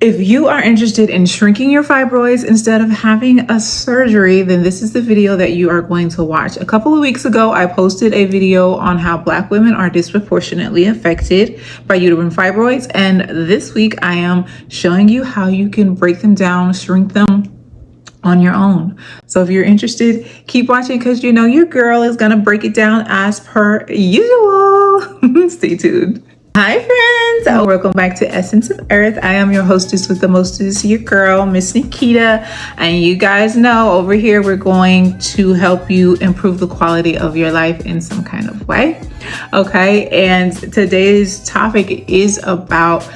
If you are interested in shrinking your fibroids instead of having a surgery, then this is the video that you are going to watch. A couple of weeks ago, I posted a video on how Black women are disproportionately affected by uterine fibroids. And this week, I am showing you how you can break them down, shrink them on your own. So if you're interested, keep watching because you know your girl is going to break it down as per usual. Stay tuned. Hi friends, welcome back to Essence of Earth. I am your hostess with the mostest, your girl, Miss Nikita. And you guys know over here, we're going to help you improve the quality of your life in some kind of way. Okay, and today's topic is about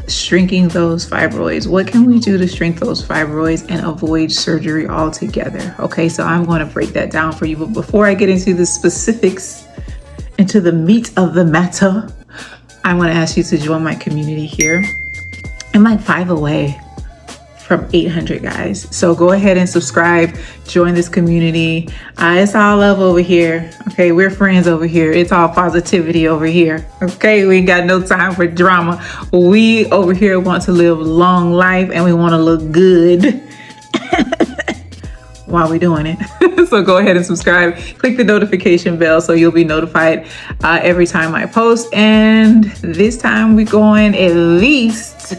shrinking those fibroids. What can we do to shrink those fibroids and avoid surgery altogether? Okay, so I'm going to break that down for you. But before I get into the specifics, into the meat of the matter, I want to ask you to join my community here. I'm like 5 away from 800 guys. So go ahead and subscribe, join this community. It's all love over here. Okay, we're friends over here. It's all positivity over here. Okay, we ain't got no time for drama. We over here want to live long life and we want to look good while we're doing it. So go ahead and subscribe, click the notification bell so you'll be notified every time I post. And this time we're going at least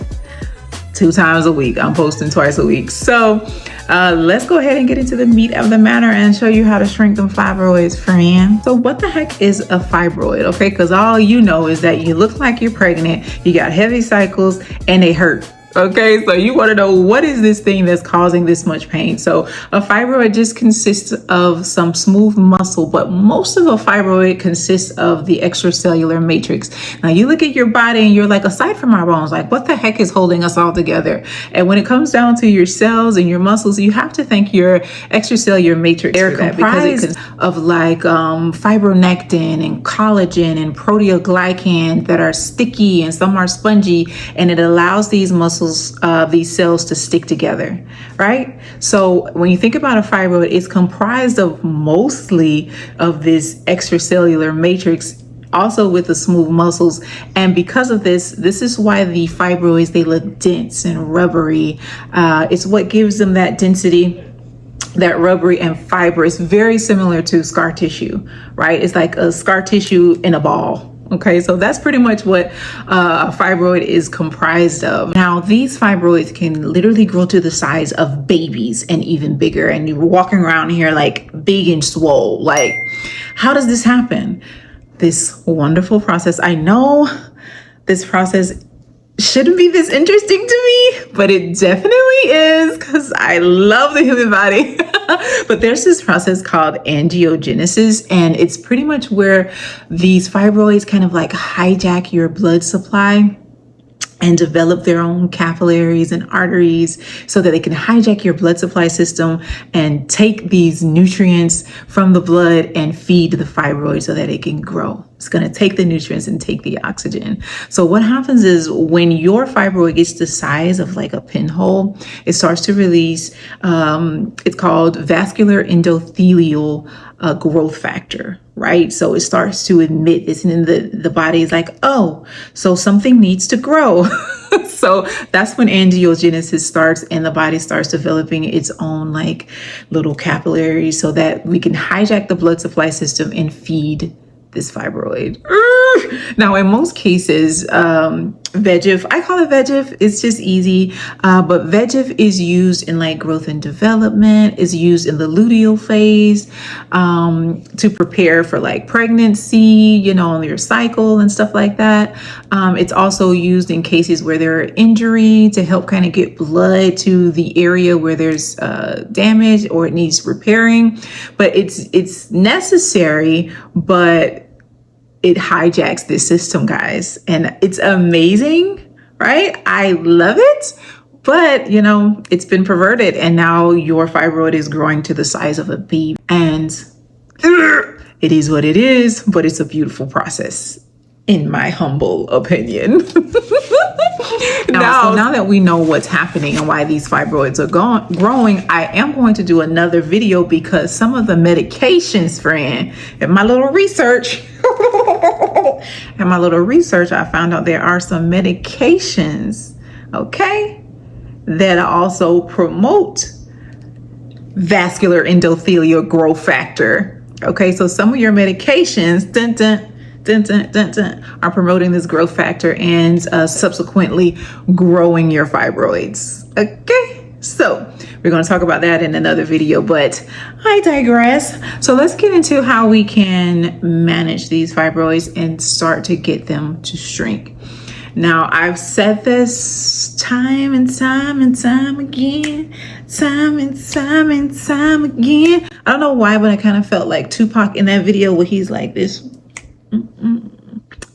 2 times a week. I'm posting twice a week. So let's go ahead and get into the meat of the matter and show you how to shrink them fibroids, friend. So what the heck is a fibroid? Okay, because all you know is that you look like you're pregnant, you got heavy cycles, and they hurt. Okay, so you want to know what is this thing that's causing this much pain? So a fibroid just consists of some smooth muscle, but most of a fibroid consists of the extracellular matrix. Now you look at your body and you're like, aside from our bones, like what the heck is holding us all together? And when it comes down to your cells and your muscles, you have to thank your extracellular matrix. They're comprised of like fibronectin and collagen and proteoglycan that are sticky and some are spongy, and it allows these muscles, these cells to stick together, right? So when you think about a fibroid, it's comprised of mostly of this extracellular matrix, also with the smooth muscles. And because of this is why the fibroids, they look dense and rubbery. It's what gives them that density, that rubbery and fiber. It's very similar to scar tissue, right? It's like a scar tissue in a ball. Okay, so that's pretty much what a fibroid is comprised of. Now, these fibroids can literally grow to the size of babies and even bigger. And you're walking around here like big and swole. Like, how does this happen? This wonderful process. I know this process shouldn't be this interesting to me, but it definitely is because I love the human body. But there's this process called angiogenesis, and it's pretty much where these fibroids kind of like hijack your blood supply and develop their own capillaries and arteries so that they can hijack your blood supply system and take these nutrients from the blood and feed the fibroid so that it can grow. It's going to take the nutrients and take the oxygen. So what happens is when your fibroid gets the size of like a pinhole, it starts to release, it's called vascular endothelial growth factor, right? So it starts to emit this, and then the body is like, oh, so something needs to grow. So that's when angiogenesis starts and the body starts developing its own like little capillaries so that we can hijack the blood supply system and feed this fibroid. Now, in most cases, VEGF, I call it VEGF, it's just easy, but VEGF is used in like growth and development, is used in the luteal phase to prepare for like pregnancy, you know, on your cycle and stuff like that. It's also used in cases where there are injury to help kind of get blood to the area where there's damage or it needs repairing, but it's necessary, but it hijacks this system, guys, and it's amazing, right? I love it, but you know, it's been perverted, and now your fibroid is growing to the size of a baby, and it is what it is, but it's a beautiful process, in my humble opinion. Now that we know what's happening and why these fibroids are growing, I am going to do another video because some of the medications, friend, in my little research, I found out there are some medications, okay, that also promote vascular endothelial growth factor. Okay, so some of your medications are promoting this growth factor and subsequently growing your fibroids. Okay, so we're going to talk about that in another video, but I digress. So let's get into how we can manage these fibroids and start to get them to shrink. Now, I've said this time and time again. I don't know why, but I kind of felt like Tupac in that video where he's like this.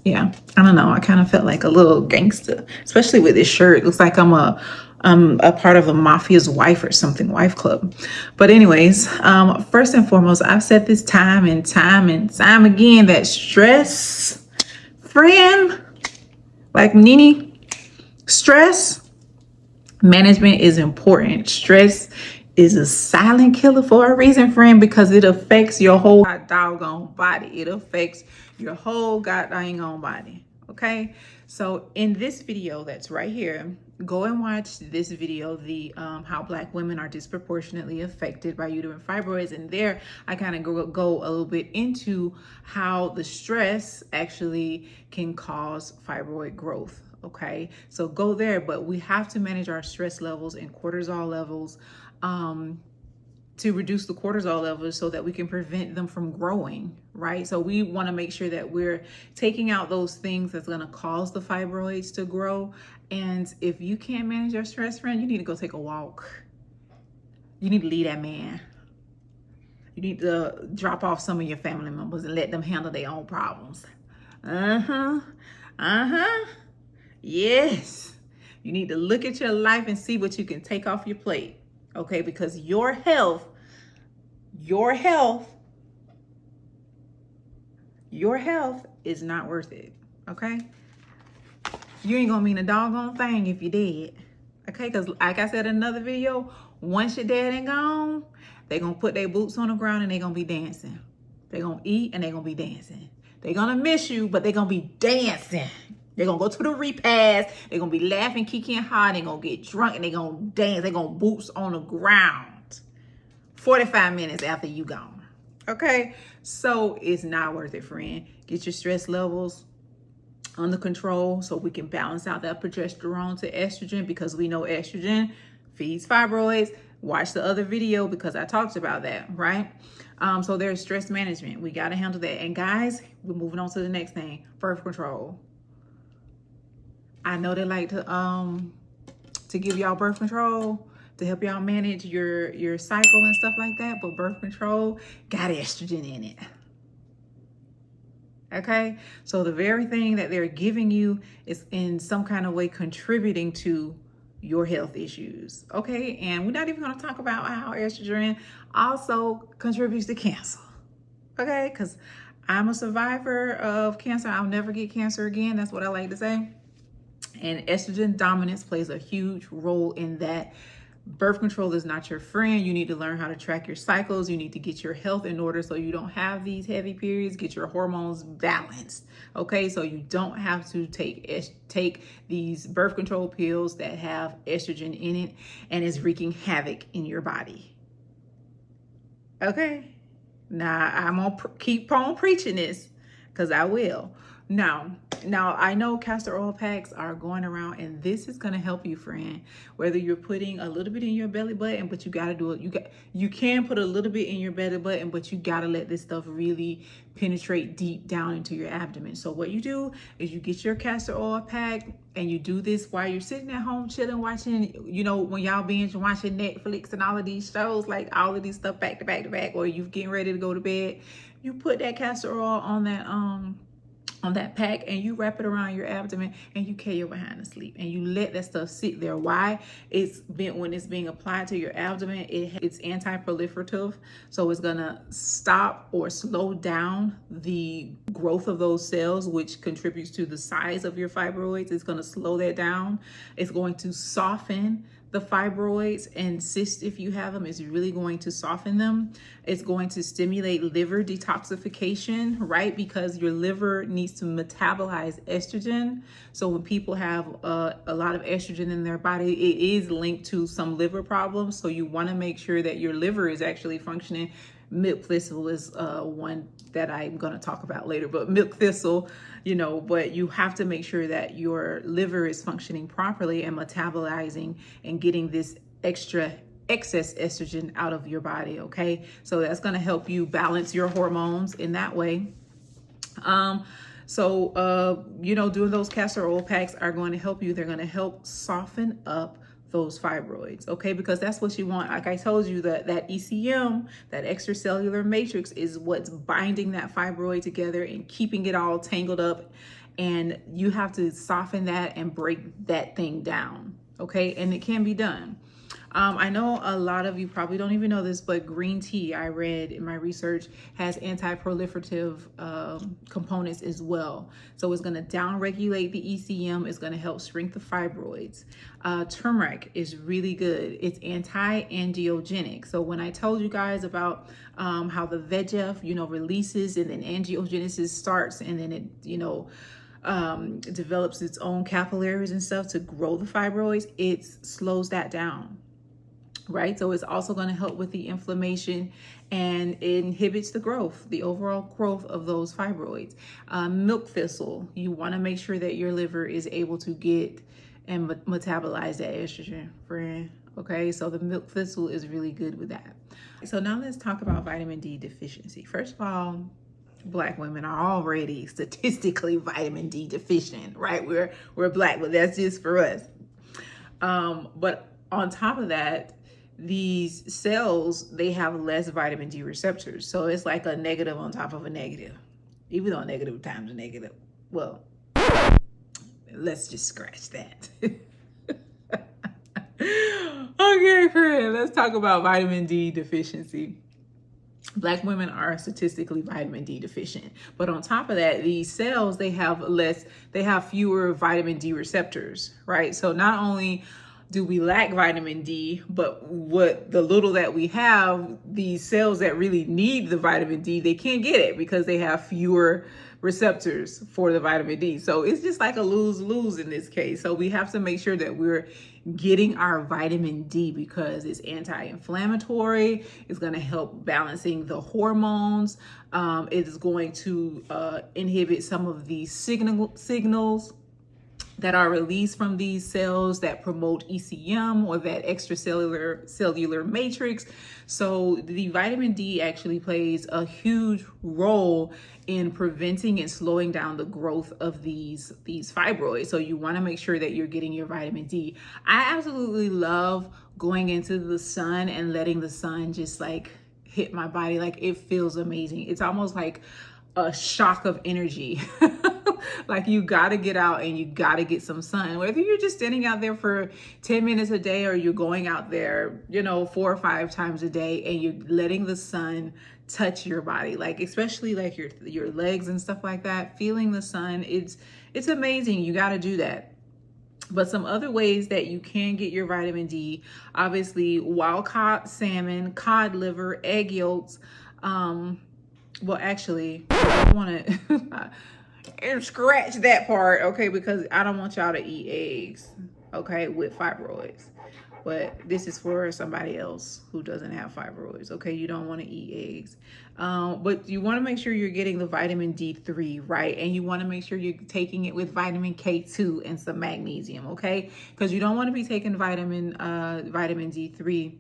Yeah, I don't know. I kind of felt like a little gangster, especially with this shirt. It looks like I'm a part of a mafia's wife or something, wife club. But anyways, first and foremost, I've said this time and time again that stress, friend, like Nene, stress management is important. Stress is a silent killer for a reason, friend, because it affects your whole doggone body. It affects your whole goddamn body. Okay, so in this video that's right here, go and watch this video, the how Black women are disproportionately affected by uterine fibroids, and there I kind of go a little bit into how the stress actually can cause fibroid growth. Okay, so go there, but we have to manage our stress levels and cortisol levels to reduce the cortisol levels so that we can prevent them from growing, right? So we want to make sure that we're taking out those things that's going to cause the fibroids to grow. And if you can't manage your stress, friend, you need to go take a walk. You need to leave that man. You need to drop off some of your family members and let them handle their own problems. Yes. You need to look at your life and see what you can take off your plate. Okay, because your health is not worth it. Okay, you ain't gonna mean a doggone thing if you did. Okay, because like I said in another video, once your dad ain't gone, they gonna put their boots on the ground and they gonna be dancing. They gonna eat and they gonna be dancing. They gonna miss you, but they gonna be dancing. They're going to go to the repast. They're going to be laughing, kicking hard. They're going to get drunk and they're going to dance. They're going to boots on the ground 45 minutes after you gone. Okay? So it's not worth it, friend. Get your stress levels under control so we can balance out that progesterone to estrogen, because we know estrogen feeds fibroids. Watch the other video because I talked about that, right? So there's stress management. We got to handle that. And guys, we're moving on to the next thing, birth control. I know they like to give y'all birth control to help y'all manage your cycle and stuff like that, but birth control got estrogen in it. Okay, so the very thing that they're giving you is in some kind of way contributing to your health issues. Okay, and we're not even going to talk about how estrogen also contributes to cancer. Okay, because I'm a survivor of cancer. I'll never get cancer again. That's what I like to say. And estrogen dominance plays a huge role in that. Birth control is not your friend. You need to learn how to track your cycles. You need to get your health in order so you don't have these heavy periods. Get your hormones balanced. Okay, so you don't have to take these birth control pills that have estrogen in it and is wreaking havoc in your body. Okay, now I'm gonna keep on preaching this because I will. Now I know castor oil packs are going around, and this is going to help you, friend. Whether you're putting a little bit in your belly button, but you got to do it. You can put a little bit in your belly button, but you got to let this stuff really penetrate deep down into your abdomen. So what you do is you get your castor oil pack, and you do this while you're sitting at home chilling, watching, you know, when y'all binge watching Netflix and all of these shows, like all of these stuff back to back to back, or you getting ready to go to bed, you put that castor oil on that pack and you wrap it around your abdomen and you carry your behind to sleep, and you let that stuff sit there. Why? When it's being applied to your abdomen, it's anti-proliferative, so it's gonna stop or slow down the growth of those cells, which contributes to the size of your fibroids. It's gonna slow that down. It's going to soften the fibroids and cysts, if you have them, is really going to soften them. It's going to stimulate liver detoxification, right? Because your liver needs to metabolize estrogen. So when people have a lot of estrogen in their body, it is linked to some liver problems. So you want to make sure that your liver is actually functioning. Milk thistle is one that I'm going to talk about later, but milk thistle, but you have to make sure that your liver is functioning properly and metabolizing and getting this excess estrogen out of your body. Okay, so that's going to help you balance your hormones in that way. Doing those castor oil packs are going to help you. They're going to help soften up those fibroids, okay? Because that's what you want. Like I told you, that ECM, that extracellular matrix, is what's binding that fibroid together and keeping it all tangled up. And you have to soften that and break that thing down, okay? And it can be done. I know a lot of you probably don't even know this, but green tea, I read in my research, has anti-proliferative components as well. So it's going to down-regulate the ECM. It's going to help shrink the fibroids. Turmeric is really good. It's anti-angiogenic. So when I told you guys about how the VEGF, releases and then angiogenesis starts, and then it, develops its own capillaries and stuff to grow the fibroids, it slows that down. Right? So it's also going to help with the inflammation and it inhibits the growth, the overall growth of those fibroids. Milk thistle, you want to make sure that your liver is able to get and metabolize that estrogen, friend. Okay, so the milk thistle is really good with that. So now let's talk about vitamin D deficiency. First of all, Black women are already statistically vitamin D deficient, right? We're Black, but that's just for us. But on top of that, these cells, they have less vitamin D receptors. So it's like a negative on top of a negative, even though a negative times a negative. Well, let's just scratch that. Okay, friend, let's talk about vitamin D deficiency. Black women are statistically vitamin D deficient. But on top of that, these cells, they have fewer vitamin D receptors, right? So not only do we lack vitamin D, but what the little that we have, these cells that really need the vitamin D, they can't get it because they have fewer receptors for the vitamin D. So it's just like a lose-lose in this case. So we have to make sure that we're getting our vitamin D because it's anti-inflammatory. It's going to help balancing the hormones. It is going to inhibit some of the signals that are released from these cells that promote ECM or that cellular matrix. So the vitamin D actually plays a huge role in preventing and slowing down the growth of these fibroids. So you want to make sure that you're getting your vitamin D. I absolutely love going into the sun and letting the sun just like hit my body. Like, it feels amazing. It's almost like a shock of energy. Like, you got to get out and you got to get some sun, whether you're just standing out there for 10 minutes a day or you're going out there, 4 or 5 times a day, and you're letting the sun touch your body, like especially like your legs and stuff like that, feeling the sun. It's amazing. You got to do that. But some other ways that you can get your vitamin D, obviously wild caught salmon, cod liver, egg yolks. Well, actually, I want to scratch that part, okay, because I don't want y'all to eat eggs, okay, with fibroids. But this is for somebody else who doesn't have fibroids, okay? You don't want to eat eggs. But you want to make sure you're getting the vitamin D3, right? And you want to make sure you're taking it with vitamin K2 and some magnesium, okay? Because you don't want to be taking vitamin D3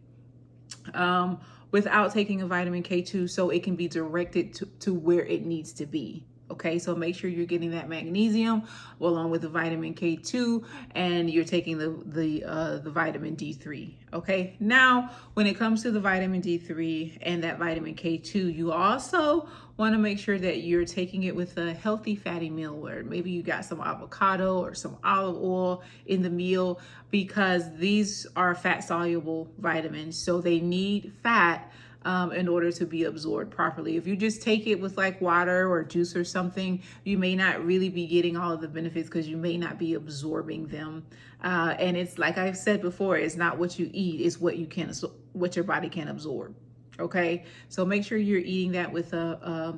without taking a vitamin K2 so it can be directed to where it needs to be. Okay, so make sure you're getting that magnesium along with the vitamin K2, and you're taking the vitamin D3. Okay, now when it comes to the vitamin D3 and that vitamin K2, you also want to make sure that you're taking it with a healthy fatty meal, where maybe you got some avocado or some olive oil in the meal, because these are fat soluble vitamins, so they need fat in order to be absorbed properly. If you just take it with like water or juice or something, you may not really be getting all of the benefits because you may not be absorbing them. And it's like I've said before, it's not what you eat, it's what you can, what your body can absorb. Okay, so make sure you're eating that with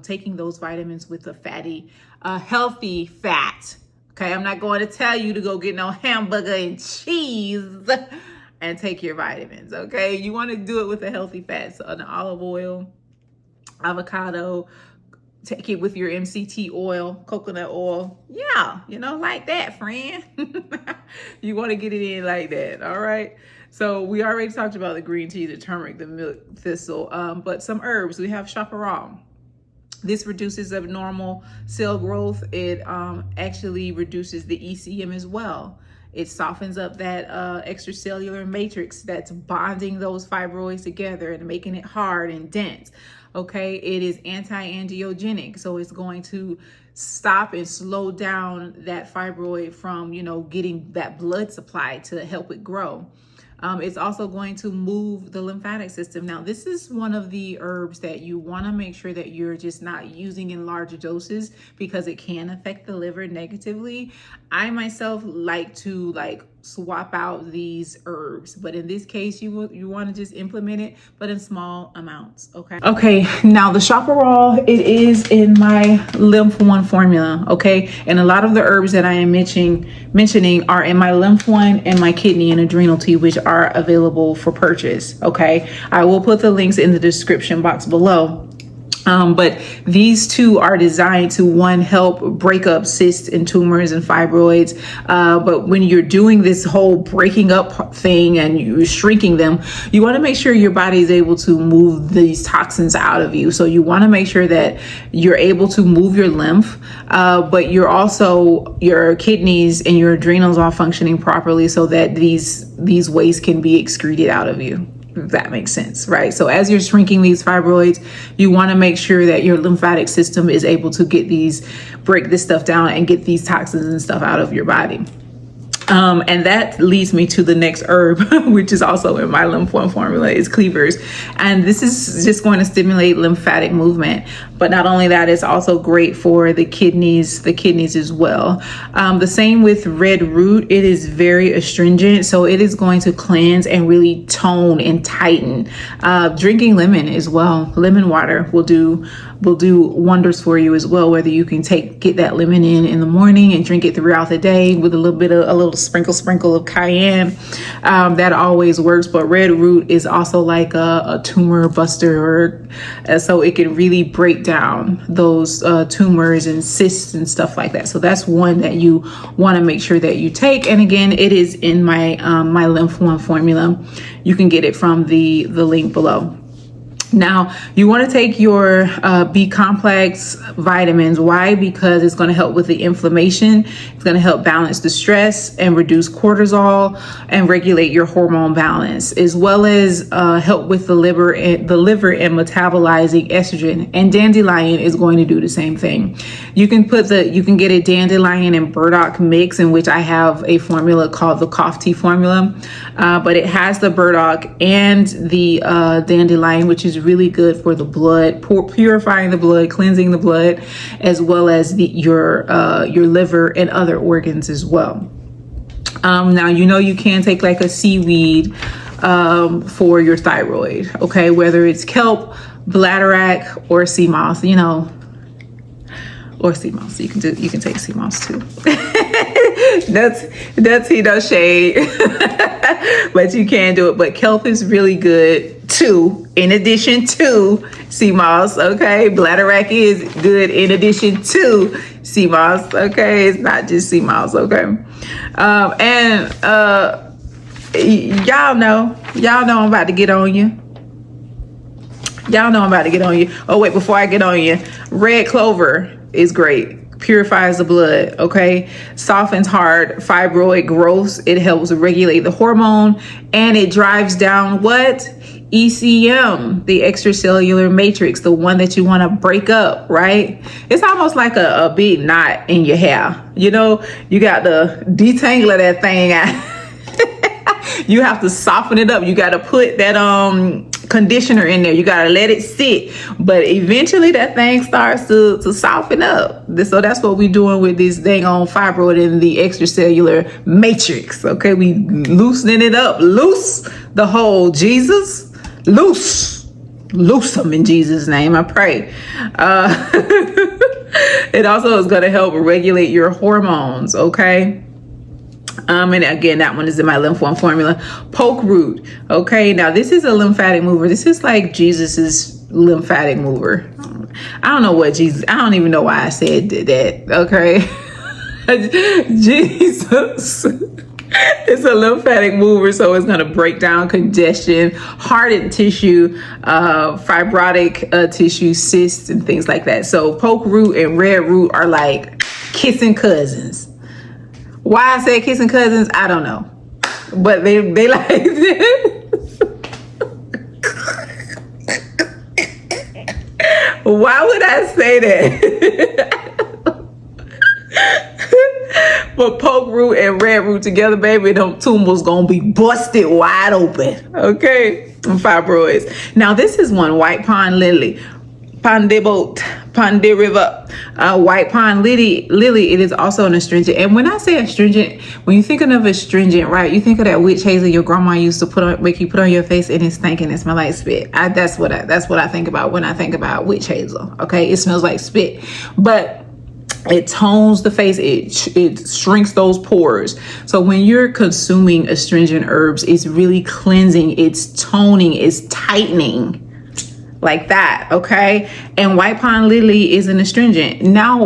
taking those vitamins with a fatty, healthy fat. Okay, I'm not going to tell you to go get no hamburger and cheese and take your vitamins. Okay, you want to do it with a healthy fat, so an olive oil, avocado. Take it with your MCT oil, coconut oil. Yeah, you know, like that, friend. You want to get it in like that. All right. So we already talked about the green tea, the turmeric, the milk thistle, but some herbs. We have chaparral. This reduces abnormal cell growth. It actually reduces the ECM as well. It softens up that extracellular matrix that's bonding those fibroids together and making it hard and dense. Okay, it is anti-angiogenic, so it's going to stop and slow down that fibroid from, you know, getting that blood supply to help it grow. It's also going to move the lymphatic system. Now, this is one of the herbs that you want to make sure that you're just not using in larger doses because it can affect the liver negatively. I myself like to swap out these herbs, but in this case, you want to just implement it, but in small amounts. Okay. Now the chaparral, it is in my Lymph I formula. Okay, and a lot of the herbs that I am mentioning are in my Lymph I and my kidney and adrenal tea, which are available for purchase. Okay, I will put the links in the description box below. But these two are designed to, one, help break up cysts and tumors and fibroids. But when you're doing this whole breaking up thing and you're shrinking them, you want to make sure your body is able to move these toxins out of you. So you want to make sure that you're able to move your lymph, but you're also, your kidneys and your adrenals are functioning properly so that these waste can be excreted out of you. If that makes sense, right? So as you're shrinking these fibroids, you want to make sure that your lymphatic system is able to break this stuff down and get these toxins and stuff out of your body. And that leads me to the next herb, which is also in my Lymph I formula, is cleavers. And this is just going to stimulate lymphatic movement. But not only that, it's also great for the kidneys as well. The same with red root. It is very astringent, so it is going to cleanse and really tone and tighten. Drinking lemon as well. Lemon water will do wonders for you as well, whether you can get that lemon in the morning and drink it throughout the day with a little sprinkle of cayenne. That always works. But red root is also like a tumor buster, so it can really break down those tumors and cysts and stuff like that. So that's one that you want to make sure that you take. And again, it is in my my Lymph I formula. You can get it from the link below. Now, you want to take your B complex vitamins. Why? Because it's going to help with the inflammation. It's going to help balance the stress and reduce cortisol and regulate your hormone balance, as well as help with the liver and metabolizing estrogen. And dandelion is going to do the same thing. You can get a dandelion and burdock mix, in which I have a formula called the cough tea formula, but it has the burdock and the dandelion, which is really good for the blood, purifying the blood, cleansing the blood, as well as your liver and other organs as well. Now, you can take like a seaweed for your thyroid, okay, whether it's kelp, bladderwrack, or sea moss, or sea moss. You can take sea moss too. that's no shade, but you can do it. But kelp is really good too, in addition to sea moss. Okay, bladderwrack is good in addition to sea moss. Okay, it's not just sea moss. Okay, and y'all know I'm about to get on you. Oh wait, before I get on you, red clover is great. Purifies the blood, okay? Softens hard fibroid growth. It helps regulate the hormone, and it drives down what? ECM, the extracellular matrix, the one that you want to break up, right? It's almost like a big knot in your hair. You got to detangle that thing out. You have to soften it up. You got to put that conditioner in there. You gotta let it sit, but eventually that thing starts to soften up. So that's what we're doing with this dang on fibroid in the extracellular matrix. Okay, we loosening it up. Loose the hole, Jesus. Loose them in Jesus' name, I pray. It also is going to help regulate your hormones. Okay. And again, that one is in my Lymph I formula. Poke root. Okay, now this is a lymphatic mover. This is like Jesus's lymphatic mover. I don't know what Jesus, I don't even know why I said that. Okay. Jesus. It's a lymphatic mover, so it's going to break down congestion, hardened tissue, fibrotic tissue, cysts, and things like that. So poke root and red root are like kissing cousins. Why I say kissing cousins, I don't know, but they like why would I say that? But poke root and red root together, baby, them tumors gonna be busted wide open. Okay, fibroids. Now this is one, white pond lily, Pandiriva, white pond lily. It is also an astringent. And when I say astringent, when you're thinking of astringent, right, you think of that witch hazel your grandma used to make you put on your face, and it's stinking. It smells like spit. That's what I think about when I think about witch hazel. Okay, it smells like spit, but it tones the face. It shrinks those pores. So when you're consuming astringent herbs, it's really cleansing. It's toning. It's tightening. Like that, okay? And white pond lily is an astringent. Now,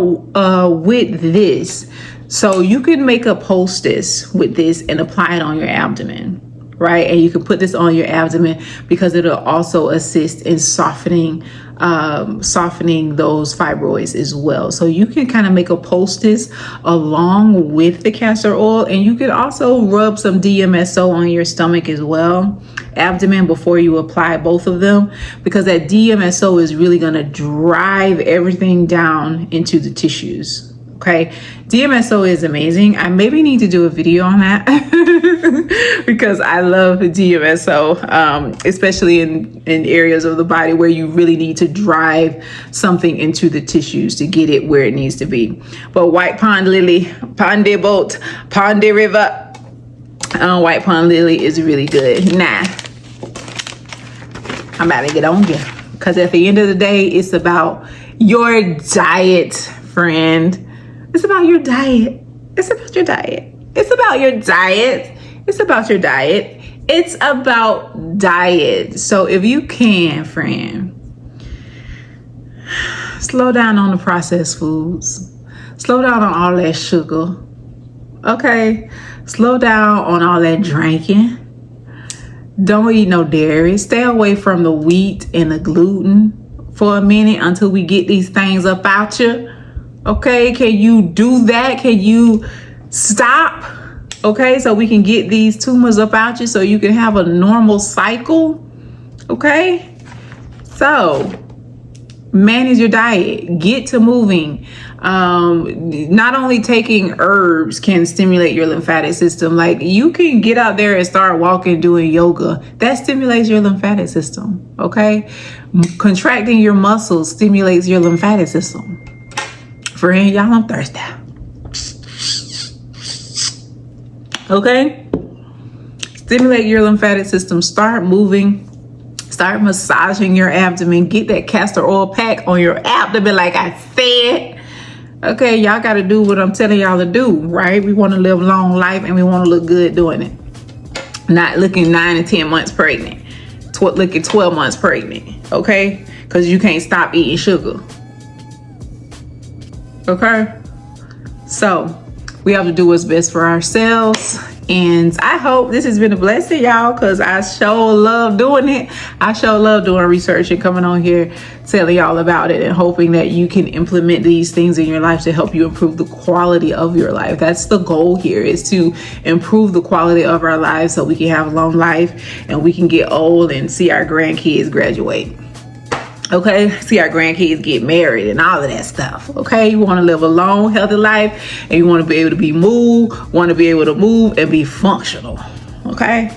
with this, so you can make a poultice with this and apply it on your abdomen, right? And you can put this on your abdomen because it'll also assist in softening those fibroids as well. So you can kind of make a poultice along with the castor oil, and you can also rub some DMSO on your stomach as well, abdomen, before you apply both of them, because that DMSO is really going to drive everything down into the tissues. Okay, DMSO is amazing. I maybe need to do a video on that because I love the DMSO, especially in areas of the body where you really need to drive something into the tissues to get it where it needs to be. But white pond lily, Pandiriva, white pond lily is really good. Nah, I'm about to get on here because at the end of the day, it's about your diet, friend. It's about your diet. It's about your diet. It's about your diet. It's about your diet. It's about diet. So if you can, friend, slow down on the processed foods. Slow down on all that sugar. Okay? Slow down on all that drinking. Don't eat no dairy. Stay away from the wheat and the gluten for a minute until we get these things up out you. Okay, can you do that? Can you stop? Okay, so we can get these tumors up out you so you can have a normal cycle. Okay, so manage your diet, get to moving. Not only taking herbs can stimulate your lymphatic system, like you can get out there and start walking, doing yoga. That stimulates your lymphatic system. Okay, contracting your muscles stimulates your lymphatic system. Friend, y'all, I'm thirsty. Okay? Stimulate your lymphatic system. Start moving. Start massaging your abdomen. Get that castor oil pack on your abdomen like I said. Okay, y'all got to do what I'm telling y'all to do, right? We want to live a long life and we want to look good doing it. Not looking 9 and 10 months pregnant. Looking 12 months pregnant. Okay? Because you can't stop eating sugar. Okay, so we have to do what's best for ourselves, and I hope this has been a blessing, y'all, because I sure love doing it. I sure love doing research and coming on here telling y'all about it and hoping that you can implement these things in your life to help you improve the quality of your life. That's the goal here, is to improve the quality of our lives so we can have a long life and we can get old and see our grandkids graduate. Okay, see our grandkids get married and all of that stuff. Okay, you want to live a long, healthy life, and you want to be able to be moved, want to be able to move and be functional. Okay,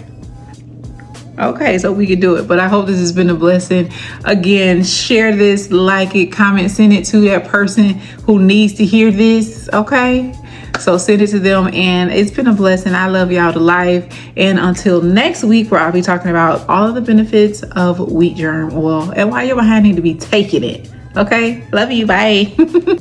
Okay, so we can do it. But I hope this has been a blessing. Again, share this, like it, comment, send it to that person who needs to hear this. Okay, so send it to them, and it's been a blessing. I love y'all to life. And until next week, where I'll be talking about all of the benefits of wheat germ oil and why your behind need to be taking it. Okay, love you. Bye.